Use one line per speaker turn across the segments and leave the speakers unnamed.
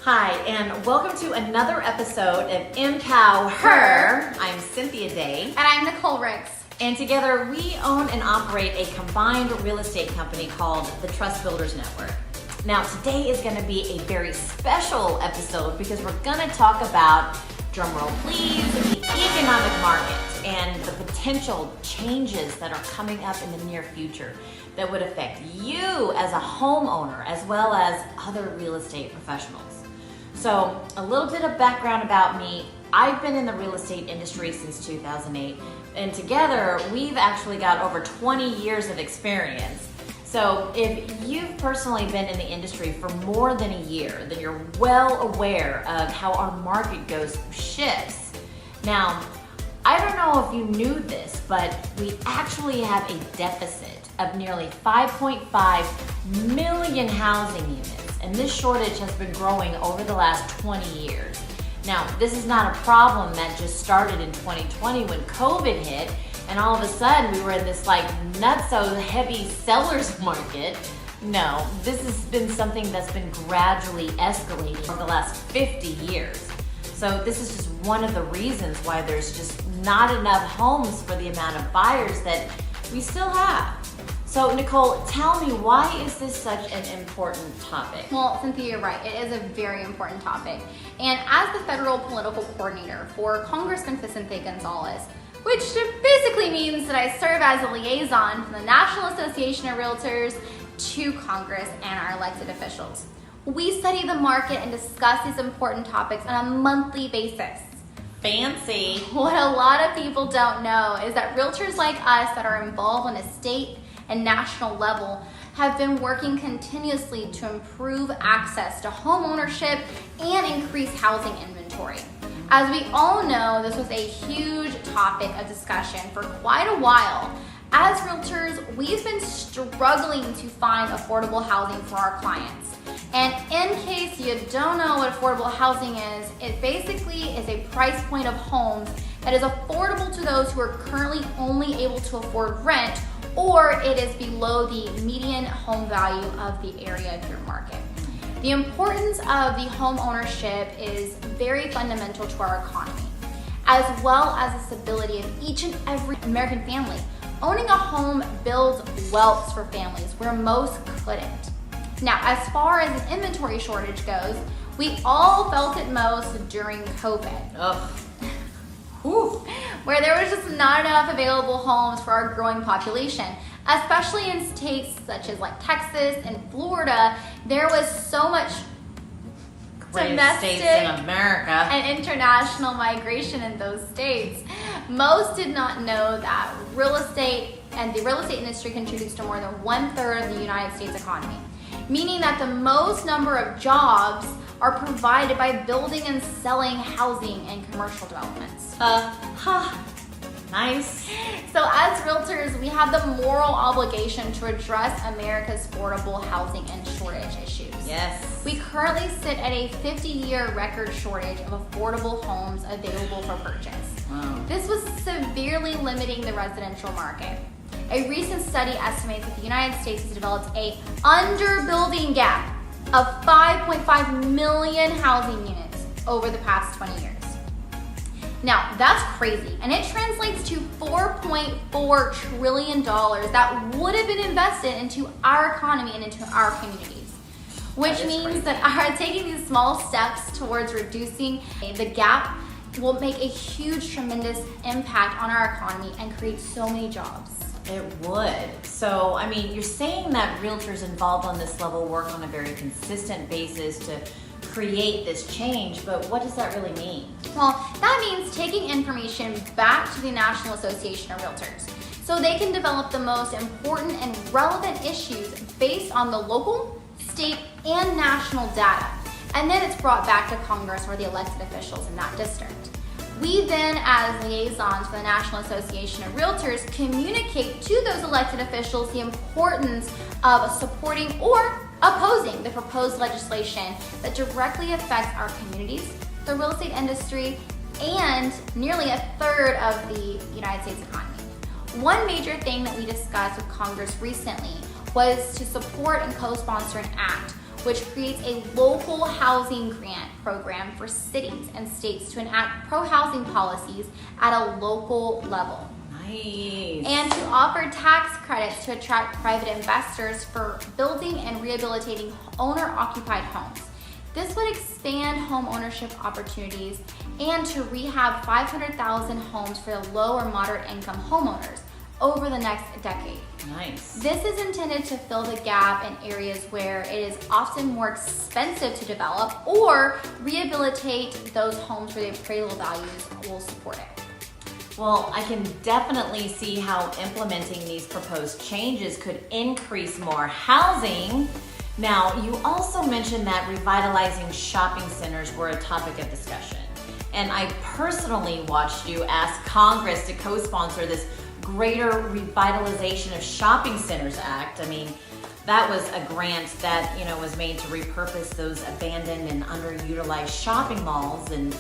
Hi, and welcome to another episode of Empower Her. I'm Cynthia Day.
And I'm Nicole Ricks.
And together we own and operate a combined real estate company called the Trust Builders Network. Now today is going to be a very special episode because we're going to talk about, drumroll please, the economic market and the potential changes that are coming up in the near future that would affect you as a homeowner as well as other real estate professionals. So a little bit of background about me. I've been in the real estate industry since 2008, and together we've actually got over 20 years of experience. So if you've personally been in the industry for more than a year, then you're well aware of how our market goes through shifts. Now, I don't know if you knew this, but we actually have a deficit of nearly 5.5 million housing units. And this shortage has been growing over the last 20 years. Now, this is not a problem that just started in 2020 when COVID hit, and all of a sudden we were in this like nutso heavy sellers market. No, this has been something that's been gradually escalating over the last 50 years. So this is just one of the reasons why there's just not enough homes for the amount of buyers that we still have. So Nicole, tell me, why is this such an important topic?
Well, Cynthia, you're right. It is a very important topic. And as the federal political coordinator for Congressman Vicente Gonzalez, which basically means that I serve as a liaison from the National Association of Realtors to Congress and our elected officials. We study the market and discuss these important topics on a monthly basis.
Fancy.
What a lot of people don't know is that realtors like us that are involved on a state and national level have been working continuously to improve access to home ownership and increase housing inventory. As we all know, this was a huge topic of discussion for quite a while. As realtors, we've been struggling to find affordable housing for our clients. And in case you don't know what affordable housing is, it basically is a price point of homes that is affordable to those who are currently only able to afford rent, or it is below the median home value of the area of your market. The importance of the home ownership is very fundamental to our economy, as well as the stability of each and every American family. Owning a home builds wealth for families where most couldn't. Now, as far as an inventory shortage goes, we all felt it most during COVID.
Ugh.
Where there was just not enough available homes for our growing population. Especially in states such as like Texas and Florida, there was so much
Greatest states in America
and international migration in those states. Most did not know that real estate and the real estate industry contributes to more than 1/3 of the United States economy, meaning that the most number of jobs are provided by building and selling housing and commercial developments.
Nice.
So as realtors, we have the moral obligation to address America's affordable housing and shortage issues.
Yes.
We currently sit at a 50-year record shortage of affordable homes available for purchase.
Wow.
This was severely limiting the residential market. A recent study estimates that the United States has developed a underbuilding gap of 5.5 million housing units over the past 20 years. Now, that's crazy, and it translates to $4.4 trillion that would have been invested into our economy and into our communities, which means that taking these small steps towards reducing the gap will make a huge, tremendous impact on our economy and create so many jobs.
It would. So, I mean, you're saying that realtors involved on this level work on a very consistent basis to create this change, but what does that really mean?
Well, that means taking information back to the National Association of Realtors so they can develop the most important and relevant issues based on the local, state, and national data. And then it's brought back to Congress or the elected officials in that district. We then, as liaisons for the National Association of Realtors, communicate to those elected officials the importance of supporting or opposing the proposed legislation that directly affects our communities, the real estate industry, and nearly 1/3 of the United States economy. One major thing that we discussed with Congress recently was to support and co-sponsor an act which creates a local housing grant program for cities and states to enact pro-housing policies at a local level.
Nice.
And to offer tax credits to attract private investors for building and rehabilitating owner-occupied homes. This would expand home ownership opportunities and to rehab 500,000 homes for the low or moderate income homeowners over the next decade.
Nice.
This is intended to fill the gap in areas where it is often more expensive to develop or rehabilitate those homes where the appraisal values will support it.
Well, I can definitely see how implementing these proposed changes could increase more housing. Now, you also mentioned that revitalizing shopping centers were a topic of discussion. And I personally watched you ask Congress to co-sponsor this Greater Revitalization of Shopping Centers Act. I mean, that was a grant that, was made to repurpose those abandoned and underutilized shopping malls and,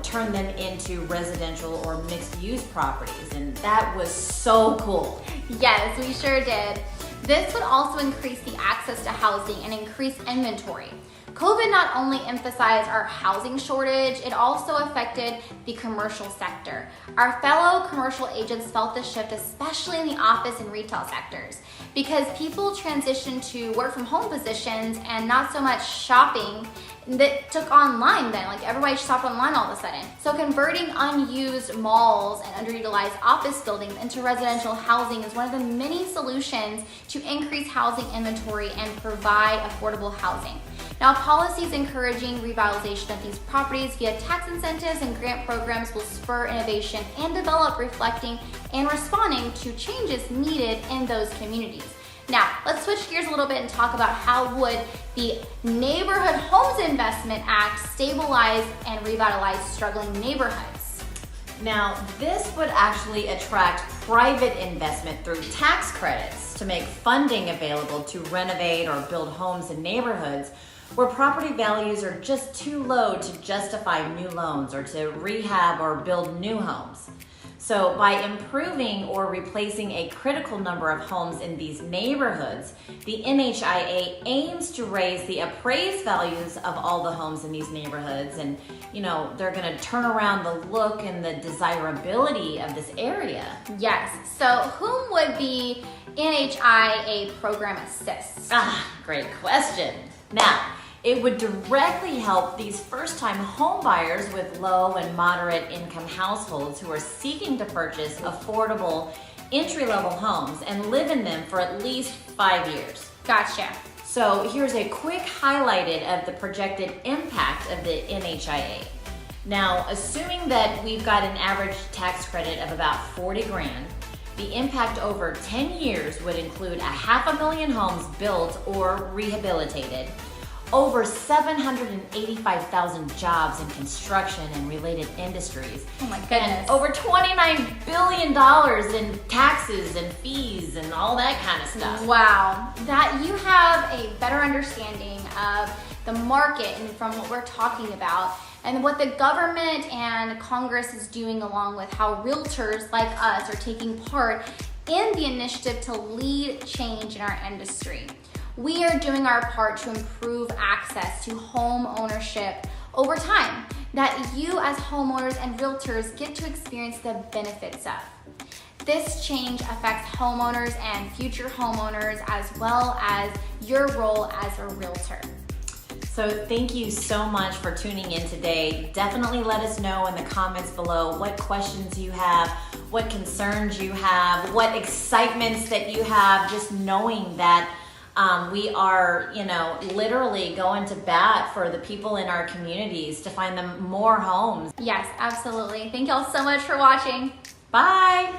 turn them into residential or mixed use properties. And that was so cool.
Yes, we sure did. This would also increase the access to housing and increase inventory. COVID not only emphasized our housing shortage, it also affected the commercial sector. Our fellow commercial agents felt this shift, especially in the office and retail sectors, because people transitioned to work from home positions and not so much shopping that took online then. Like everybody shopped online all of a sudden. So converting unused malls and underutilized office buildings into residential housing is one of the many solutions to increase housing inventory and provide affordable housing. Now, policies encouraging revitalization of these properties via tax incentives and grant programs will spur innovation and develop reflecting and responding to changes needed in those communities. Now, let's switch gears a little bit and talk about how would the Neighborhood Homes Investment Act stabilize and revitalize struggling neighborhoods.
Now, this would actually attract private investment through tax credits to make funding available to renovate or build homes in neighborhoods where property values are just too low to justify new loans or to rehab or build new homes. So by improving or replacing a critical number of homes in these neighborhoods, the NHIA aims to raise the appraised values of all the homes in these neighborhoods. And, they're going to turn around the look and the desirability of this area.
Yes. So whom would the NHIA program assist?
Great question. Now, it would directly help these first-time home buyers with low and moderate income households who are seeking to purchase affordable entry-level homes and live in them for at least 5 years.
Gotcha.
So here's a quick highlighted of the projected impact of the NHIA. Now, assuming that we've got an average tax credit of about 40 grand, the impact over 10 years would include 500,000 homes built or rehabilitated, over 785,000 jobs in construction and related industries.
Oh my goodness.
And over $29 billion in taxes and fees and all that kind of stuff.
Wow. That you have a better understanding of the market and from what we're talking about and what the government and Congress is doing along with how realtors like us are taking part in the initiative to lead change in our industry. We are doing our part to improve access to home ownership over time that you as homeowners and realtors get to experience the benefits of. This change affects homeowners and future homeowners as well as your role as a realtor.
So thank you so much for tuning in today. Definitely let us know in the comments below what questions you have, what concerns you have, what excitements that you have, just knowing that we are, literally going to bat for the people in our communities to find them more homes.
Yes, absolutely. Thank y'all so much for watching.
Bye.